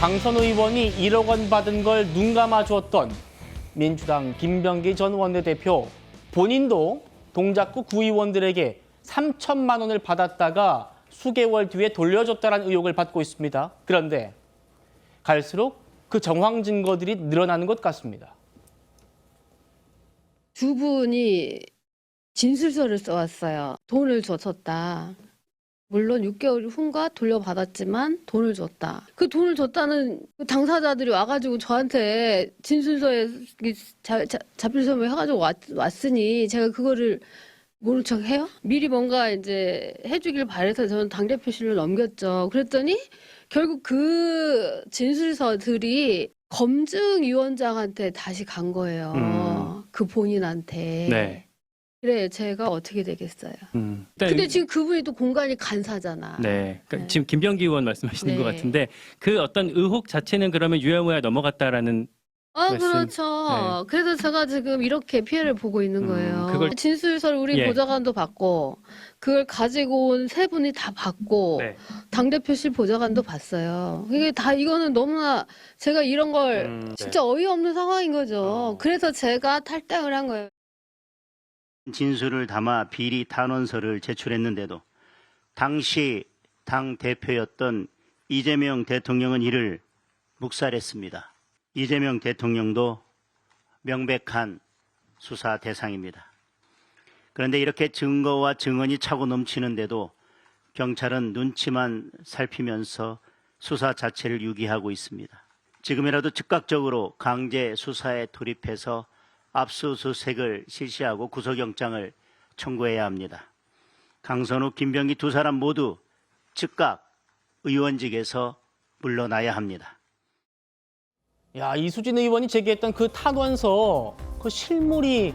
강선 의원이 1억 원 받은 걸 눈감아 주었던 민주당 김병기 전 원내대표. 본인도 동작구 구의원들에게 3천만 원을 받았다가 수개월 뒤에 돌려줬다는 의혹을 받고 있습니다. 그런데 갈수록 그 정황 증거들이 늘어나는 것 같습니다. 두 분이 진술서를 써왔어요. 돈을 줬다. 물론 6개월 후인가 돌려받았지만 돈을 줬다. 그 돈을 줬다는 그 당사자들이 와가지고 저한테 진술서에 자필서명 해가지고 왔으니 제가 그거를 모른 척 해요? 미리 뭔가 이제 해주길 바래서 저는 당대표실로 넘겼죠. 그랬더니 결국 그 진술서들이 검증위원장한테 다시 간 거예요. 그 본인한테. 네. 그래, 제가 어떻게 되겠어요. 일단 근데 지금 그분이 또 공간이 간사잖아. 네, 그러니까 네. 지금 김병기 의원 말씀하시는 네. 것 같은데 그 어떤 의혹 자체는 그러면 유야무야 넘어갔다라는 말씀. 그렇죠. 그래서 제가 지금 이렇게 피해를 보고 있는 거예요. 그걸- 진술서를 우리 예. 보좌관도 받고 그걸 가지고 온 세 분이 다 받고 네. 당대표실 보좌관도 봤어요. 이게 다 이거는 너무나 제가 이런 걸 진짜 어이없는 상황인 거죠. 그래서 제가 탈당을 한 거예요. 진술을 담아 비리 탄원서를 제출했는데도 당시 당 대표였던 이재명 대통령은 이를 묵살했습니다. 이재명 대통령도 명백한 수사 대상입니다. 그런데 이렇게 증거와 증언이 차고 넘치는데도 경찰은 눈치만 살피면서 수사 자체를 유기하고 있습니다. 지금이라도 즉각적으로 강제 수사에 돌입해서 압수수색을 실시하고 구속영장을 청구해야 합니다. 강선우, 김병기 두 사람 모두 즉각 의원직에서 물러나야 합니다. 야, 이수진 의원이 제기했던 그 탄원서, 그 실물이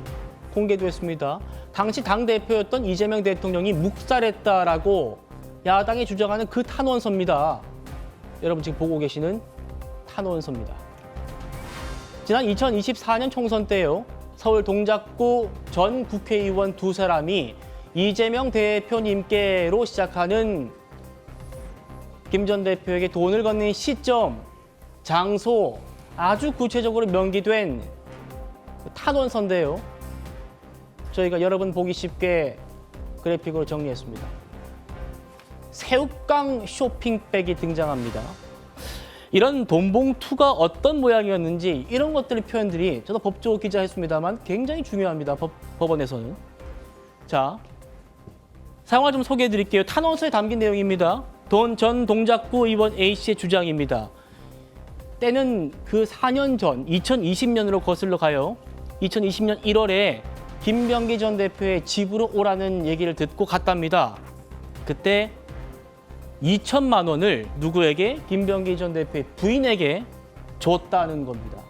공개됐습니다. 당시 당대표였던 이재명 대통령이 묵살했다라고 야당이 주장하는 그 탄원서입니다. 여러분 지금 보고 계시는 탄원서입니다. 지난 2024년 총선 때요. 서울 동작구 전 국회의원 두 사람이 이재명 대표님께로 시작하는 김 전 대표에게 돈을 건넨 시점, 장소 아주 구체적으로 명기된 탄원서인데요. 저희가 여러분 보기 쉽게 그래픽으로 정리했습니다. 새우깡 쇼핑백이 등장합니다. 이런 돈봉투가 어떤 모양이었는지 이런 것들의 표현들이 저도 법조 기자했습니다만 굉장히 중요합니다. 법원에서는. 자, 상황을 좀 소개해 드릴게요. 탄원서에 담긴 내용입니다. 전 동작구 의원 A씨의 주장입니다. 때는 그 4년 전 2020년으로 거슬러 가요. 2020년 1월에 김병기 전 대표의 집으로 오라는 얘기를 듣고 갔답니다. 그때 2천만 원을 누구에게? 김병기 전 대표의 부인에게 줬다는 겁니다.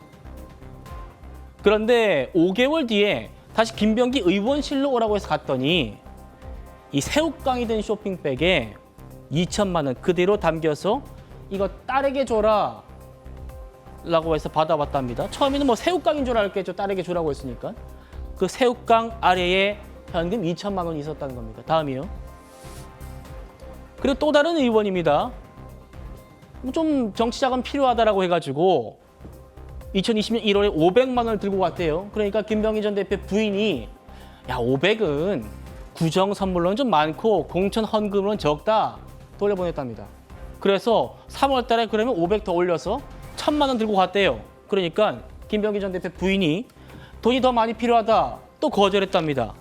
그런데 5개월 뒤에 다시 김병기 의원실로 오라고 해서 갔더니 이 새우깡이 든 쇼핑백에 2천만 원 그대로 담겨서 이거 딸에게 줘라 라고 해서 받아왔답니다. 처음에는 뭐 새우깡인 줄 알겠죠. 딸에게 주라고 했으니까. 그 새우깡 아래에 현금 2천만 원이 있었다는 겁니다. 다음이요. 그리고 또 다른 의원입니다. 좀 정치자금 필요하다라고 해가지고 2020년 1월에 500만 원을 들고 왔대요. 그러니까 김병기 전 대표 부인이 야 500은 구정 선물로는 좀 많고 공천 헌금으로는 적다 돌려보냈답니다. 그래서 3월 달에 그러면 500 더 올려서 1,000만 원 들고 갔대요. 그러니까 김병기 전 대표 부인이 돈이 더 많이 필요하다 또 거절했답니다.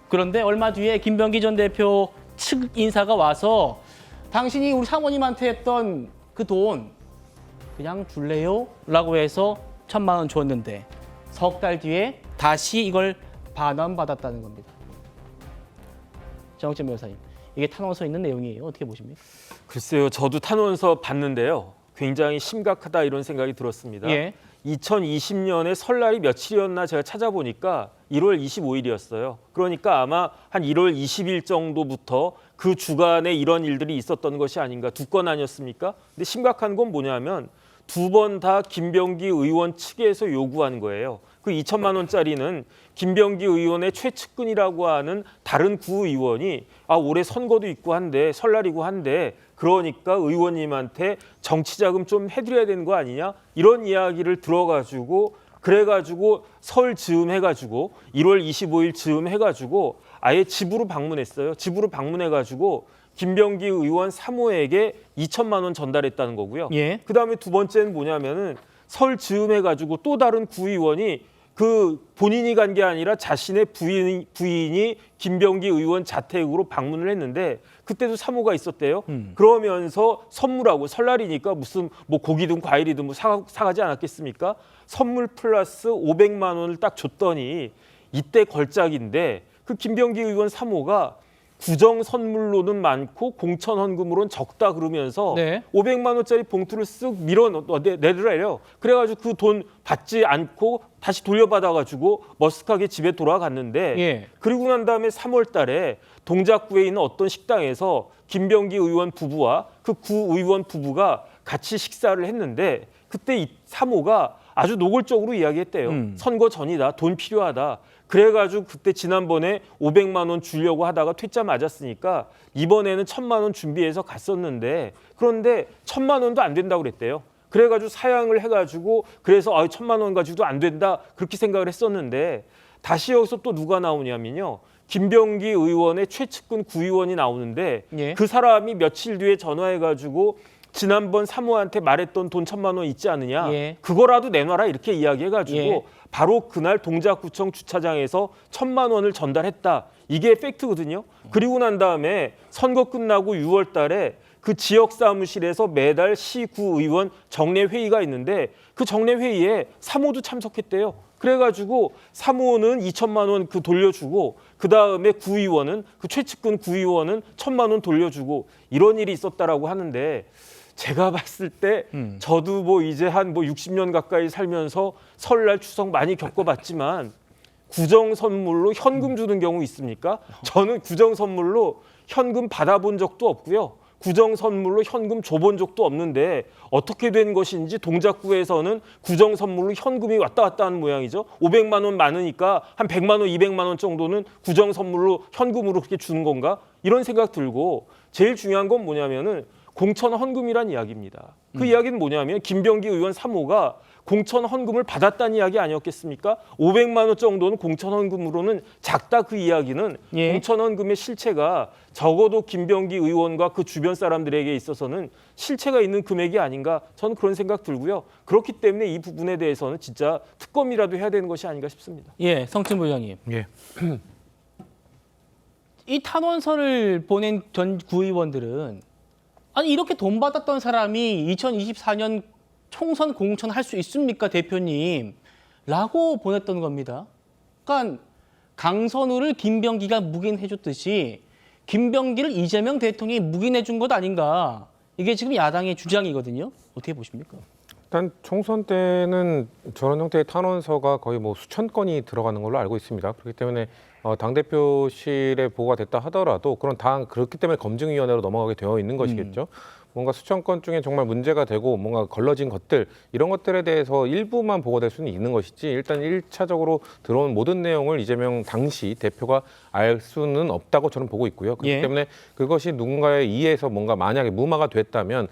그런데 얼마 뒤에 김병기 전 대표 측 인사가 와서 당신이 우리 사모님한테 했던 그 돈 그냥 줄래요? 라고 해서 1,000만 원 줬는데 석 달 뒤에 다시 이걸 반환받았다는 겁니다. 정옥재 변호사님, 이게 탄원서에 있는 내용이에요. 어떻게 보십니까? 글쎄요, 저도 탄원서 봤는데요. 굉장히 심각하다 이런 생각이 들었습니다. 예. 2020년에 설날이 며칠이었나 제가 찾아보니까 1월 25일이었어요. 그러니까 아마 한 1월 20일 정도부터 그 주간에 이런 일들이 있었던 것이 아닌가. 두 건 아니었습니까? 근데 심각한 건 뭐냐면 두 번 다 김병기 의원 측에서 요구한 거예요. 그 2천만 원짜리는 김병기 의원의 최측근이라고 하는 다른 구의원이 올해 선거도 있고 한데 설날이고 한데 그러니까 의원님한테 정치자금 좀 해드려야 되는 거 아니냐 이런 이야기를 들어가지고 그래가지고 설 즈음 해가지고 1월 25일 즈음 해가지고 아예 집으로 방문했어요. 집으로 방문해가지고 김병기 의원 사모에게 2천만 원 전달했다는 거고요. 예. 그다음에 두 번째는 뭐냐면은 설 즈음 해가지고 또 다른 구의원이 그 본인이 간 게 아니라 자신의 부인이 김병기 의원 자택으로 방문을 했는데 그때도 사모가 있었대요. 그러면서 선물하고 설날이니까 무슨 뭐 고기든 과일이든 뭐 사가지 않았겠습니까? 선물 플러스 500만 원을 딱 줬더니 이때 걸작인데 그 김병기 의원 사모가 구정 선물로는 많고 공천 헌금으로는 적다 그러면서 네. 500만 원짜리 봉투를 쓱 내더래요. 그래가지고 그 돈 받지 않고 다시 돌려받아가지고 머쓱하게 집에 돌아갔는데 예. 그리고 난 다음에 3월 달에 동작구에 있는 어떤 식당에서 김병기 의원 부부와 그 구의원 부부가 같이 식사를 했는데 그때 이 사모가 아주 노골적으로 이야기했대요. 선거 전이다. 돈 필요하다. 그래가지고 그때 지난번에 500만 원 주려고 하다가 퇴짜 맞았으니까 이번에는 1,000만 원 준비해서 갔었는데 그런데 1,000만 원도 안 된다고 그랬대요. 그래가지고 사양을 해가지고 그래서 1,000만 원 가지고도 안 된다 그렇게 생각을 했었는데 다시 여기서 또 누가 나오냐면요. 김병기 의원의 최측근 구의원이 나오는데 예. 그 사람이 며칠 뒤에 전화해가지고 지난번 사모한테 말했던 돈 1,000만 원 있지 않느냐. 예. 그거라도 내놔라 이렇게 이야기해가지고 예. 바로 그날 동작구청 주차장에서 1,000만 원을 전달했다. 이게 팩트거든요. 그리고 난 다음에 선거 끝나고 6월 달에 그 지역 사무실에서 매달 시구의원 정례 회의가 있는데 그 정례 회의에 사모도 참석했대요. 그래가지고 사모는 2천만 원 그 돌려주고 그 다음에 구의원은 그 최측근 구의원은 1,000만 원 돌려주고 이런 일이 있었다라고 하는데 제가 봤을 때 저도 뭐 이제 한 뭐 60년 가까이 살면서 설날 추석 많이 겪어봤지만 구정 선물로 현금 주는 경우 있습니까? 저는 구정 선물로 현금 받아본 적도 없고요. 구정 선물로 현금 줘본 적도 없는데 어떻게 된 것인지 동작구에서는 구정 선물로 현금이 왔다 갔다 하는 모양이죠. 500만 원 많으니까 한 100만 원, 200만 원 정도는 구정 선물로 현금으로 그렇게 주는 건가? 이런 생각 들고 제일 중요한 건 뭐냐면은 공천 헌금이란 이야기입니다. 그 이야기는 뭐냐면 김병기 의원 사모가 공천 헌금을 받았다는 이야기 아니었겠습니까? 500만 원 정도는 공천 헌금으로는 작다 그 이야기는 예. 공천 헌금의 실체가 적어도 김병기 의원과 그 주변 사람들에게 있어서는 실체가 있는 금액이 아닌가 저는 그런 생각 들고요. 그렇기 때문에 이 부분에 대해서는 진짜 특검이라도 해야 되는 것이 아닌가 싶습니다. 예, 성춘 부장님. 예. 이 탄원서를 보낸 전 구의원들은 아니 이렇게 돈 받았던 사람이 2024년 총선 공천 할 수 있습니까, 대표님? 라고 보냈던 겁니다. 그러니까 강선우를 김병기가 묵인해 줬듯이 김병기를 이재명 대통령이 묵인해 준 것 아닌가. 이게 지금 야당의 주장이거든요. 어떻게 보십니까? 일단 총선 때는 저런 형태의 탄원서가 거의 뭐 수천 건이 들어가는 걸로 알고 있습니다. 그렇기 때문에 당대표실에 보고가 됐다 하더라도 그렇기 때문에 검증위원회로 넘어가게 되어 있는 것이겠죠. 뭔가 수천 건 중에 정말 문제가 되고 뭔가 걸러진 것들 이런 것들에 대해서 일부만 보고될 수는 있는 것이지 일단 1차적으로 들어온 모든 내용을 이재명 당시 대표가 알 수는 없다고 저는 보고 있고요. 그렇기 예. 때문에 그것이 누군가에 의해서 뭔가 만약에 무마가 됐다면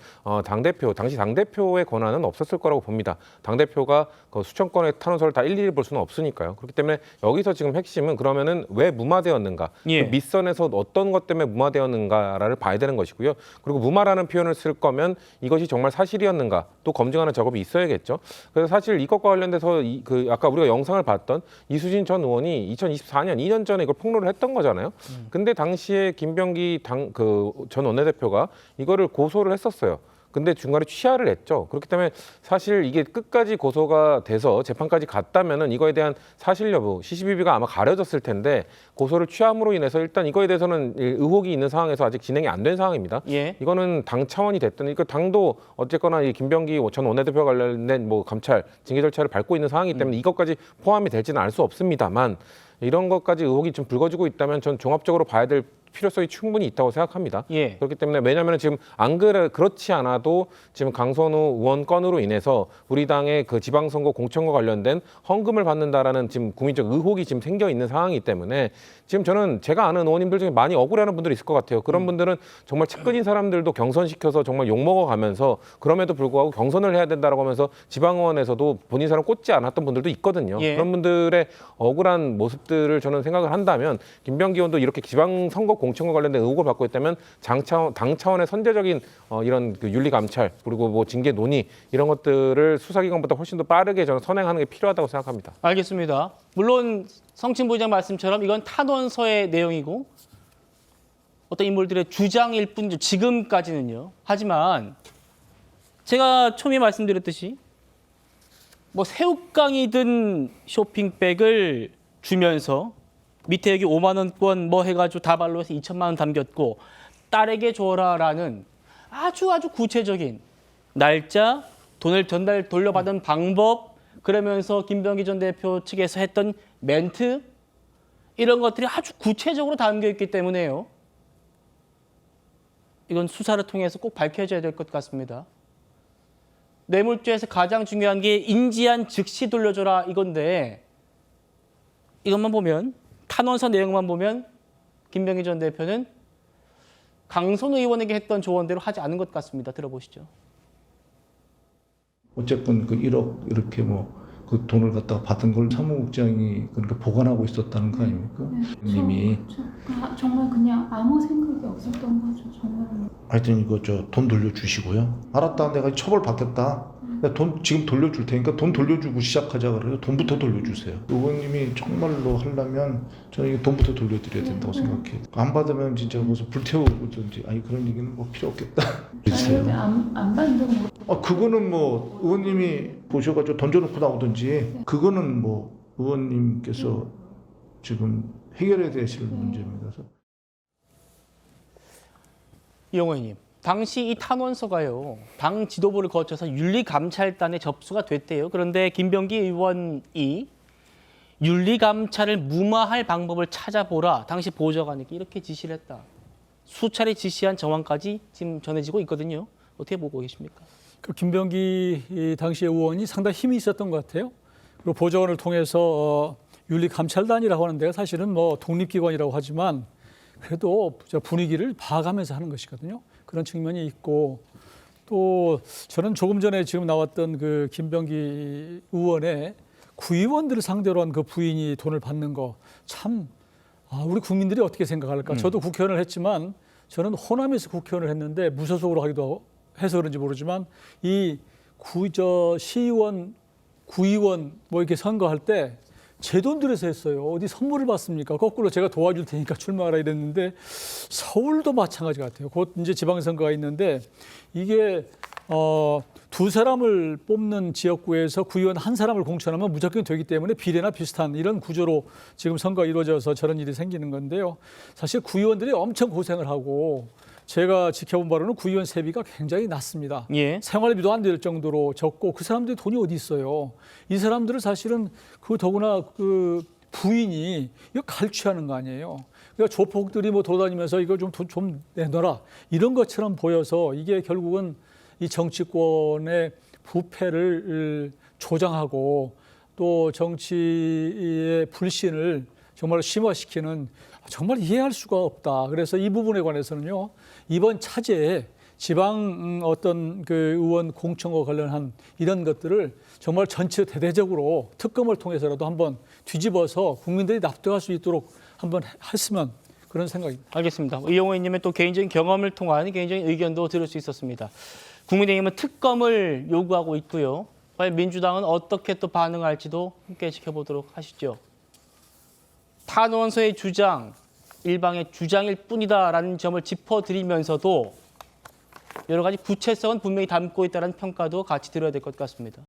당시 당대표의 권한은 없었을 거라고 봅니다. 당대표가 그 수천 건의 탄원서를 다 일일이 볼 수는 없으니까요. 그렇기 때문에 여기서 지금 핵심은 그러면은 왜 무마되었는가? 예. 그 밑선에서 어떤 것 때문에 무마되었는가를 봐야 되는 것이고요. 그리고 무마라는 표현을 쓸 거면 이것이 정말 사실이었는가 또 검증하는 작업이 있어야겠죠. 그래서 사실 이것과 관련돼서 아까 우리가 영상을 봤던 이수진 전 의원이 2024년 2년 전에 이걸 폭로를 했던 거잖아요. 근데 당시에 김병기 전 원내대표가 이거를 고소를 했었어요. 근데 중간에 취하를 했죠. 그렇기 때문에 사실 이게 끝까지 고소가 돼서 재판까지 갔다면은 이거에 대한 사실 여부, 시시비비가 아마 가려졌을 텐데 고소를 취함으로 인해서 일단 이거에 대해서는 의혹이 있는 상황에서 아직 진행이 안 된 상황입니다. 예. 이거는 당 차원이 됐든, 그러니까 당도 어쨌거나 이 김병기 전 원내대표 관련된 뭐 감찰, 징계 절차를 밟고 있는 상황이기 때문에 이것까지 포함이 될지는 알 수 없습니다만. 이런 것까지 의혹이 좀 불거지고 있다면 전 종합적으로 봐야 될 필요성이 충분히 있다고 생각합니다. 예. 그렇기 때문에 왜냐하면 지금 그렇지 않아도 지금 강선우 의원 건으로 인해서 우리 당의 그 지방선거 공천과 관련된 헌금을 받는다라는 지금 국민적 의혹이 지금 생겨 있는 상황이기 때문에 지금 저는 제가 아는 의원님들 중에 많이 억울해하는 분들이 있을 것 같아요. 그런 분들은 정말 측근인 사람들도 경선시켜서 정말 욕먹어가면서 그럼에도 불구하고 경선을 해야 된다라고 하면서 지방의원에서도 본인 사람 꽂지 않았던 분들도 있거든요. 예. 그런 분들의 억울한 모습들을 저는 생각을 한다면 김병기 의원도 이렇게 지방선거 공천과 관련된 의혹을 받고 있다면 당 차원의 선제적인 이런 그 윤리 감찰 그리고 뭐 징계 논의 이런 것들을 수사기관보다 훨씬 더 빠르게 저는 선행하는 게 필요하다고 생각합니다. 알겠습니다. 물론 성친 부의장 말씀처럼 이건 탄원서의 내용이고 어떤 인물들의 주장일 뿐이죠. 지금까지는요. 하지만 제가 처음에 말씀드렸듯이 뭐 새우깡이 든 쇼핑백을 주면서 밑에 여기 5만 원권 뭐 해가지고 다발로 해서 2천만 원 담겼고 딸에게 줘라라는 아주 구체적인 날짜, 돈을 돌려받은 방법, 그러면서 김병기 전 대표 측에서 했던 멘트 이런 것들이 아주 구체적으로 담겨 있기 때문에요. 이건 수사를 통해서 꼭 밝혀져야 될 것 같습니다. 뇌물죄에서 가장 중요한 게 인지한 즉시 돌려줘라 이건데 이것만 보면 탄원서 내용만 보면 김병기 전 대표는 강선우 의원에게 했던 조언대로 하지 않은 것 같습니다. 들어보시죠. 어쨌건 그 1억 이렇게 뭐 그 돈을 갖다가 받은 걸 사무국장이 그러니까 보관하고 있었다는 거 아닙니까? 님이 정말 그냥 아무 생각이 없었던 거죠. 정말. 하여튼 이거 돈 돌려주시고요. 알았다, 내가 처벌 받겠다. 돈 지금 돌려줄 테니까 돈 돌려주고 시작하자 그래요. 돈부터 돌려주세요. 의원님이 정말로 하려면 저는 이 돈부터 돌려드려야 된다고 생각해요. 안 받으면 진짜 무슨 불태우든지 아니 그런 얘기는 뭐 필요 없겠다. 만약에 안 받는 거. 그거는 뭐 의원님이 보셔가지고 던져놓고 나오든지 그거는 뭐 의원님께서 지금 해결해야 되실 문제입니다. 이용호 의원님, 당시 이 탄원서가요. 당 지도부를 거쳐서 윤리감찰단에 접수가 됐대요. 그런데 김병기 의원이 윤리감찰을 무마할 방법을 찾아보라. 당시 보좌관에게 이렇게 지시를 했다. 수차례 지시한 정황까지 지금 전해지고 있거든요. 어떻게 보고 계십니까? 그 김병기 이 당시 의원이 상당히 힘이 있었던 것 같아요. 그리고 보좌관을 통해서 윤리감찰단이라고 하는 데가 사실은 뭐 독립기관이라고 하지만 그래도 분위기를 봐가면서 하는 것이거든요. 그런 측면이 있고 또 저는 조금 전에 지금 나왔던 그 김병기 의원의 구의원들을 상대로 한 그 부인이 돈을 받는 거 참 우리 국민들이 어떻게 생각할까? 저도 국회의원을 했지만 저는 호남에서 국회의원을 했는데 무소속으로 하기도 해서 그런지 모르지만 이 시의원, 구의원 뭐 이렇게 선거할 때 제 돈 들여서 했어요. 어디 선물을 받습니까? 거꾸로 제가 도와줄 테니까 출마하라 이랬는데 서울도 마찬가지 같아요. 곧 이제 지방선거가 있는데 이게 두 사람을 뽑는 지역구에서 구의원 한 사람을 공천하면 무조건 되기 때문에 비례나 비슷한 이런 구조로 지금 선거가 이루어져서 저런 일이 생기는 건데요. 사실 구의원들이 엄청 고생을 하고 제가 지켜본 바로는 구의원 세비가 굉장히 낮습니다. 예. 생활비도 안 될 정도로 적고 그 사람들이 돈이 어디 있어요. 이 사람들을 사실은 그 더구나 그 부인이 이거 갈취하는 거 아니에요. 그러니까 조폭들이 뭐 돌아다니면서 이거 좀 내놔라 이런 것처럼 보여서 이게 결국은 이 정치권의 부패를 조장하고 또 정치의 불신을 정말 심화시키는 정말 이해할 수가 없다. 그래서 이 부분에 관해서는요, 이번 차제에 지방 어떤 그 의원 공천과 관련한 이런 것들을 정말 전체 대대적으로 특검을 통해서라도 한번 뒤집어서 국민들이 납득할 수 있도록 한번 했으면 그런 생각입니다. 알겠습니다. 이용호 의원님의 또 개인적인 경험을 통한 개인적인 의견도 들을 수 있었습니다. 국민의힘은 특검을 요구하고 있고요. 과연 민주당은 어떻게 또 반응할지도 함께 지켜보도록 하시죠. 탄원서의 주장, 일방의 주장일 뿐이다라는 점을 짚어드리면서도 여러 가지 구체성은 분명히 담고 있다는 평가도 같이 들어야 될 것 같습니다.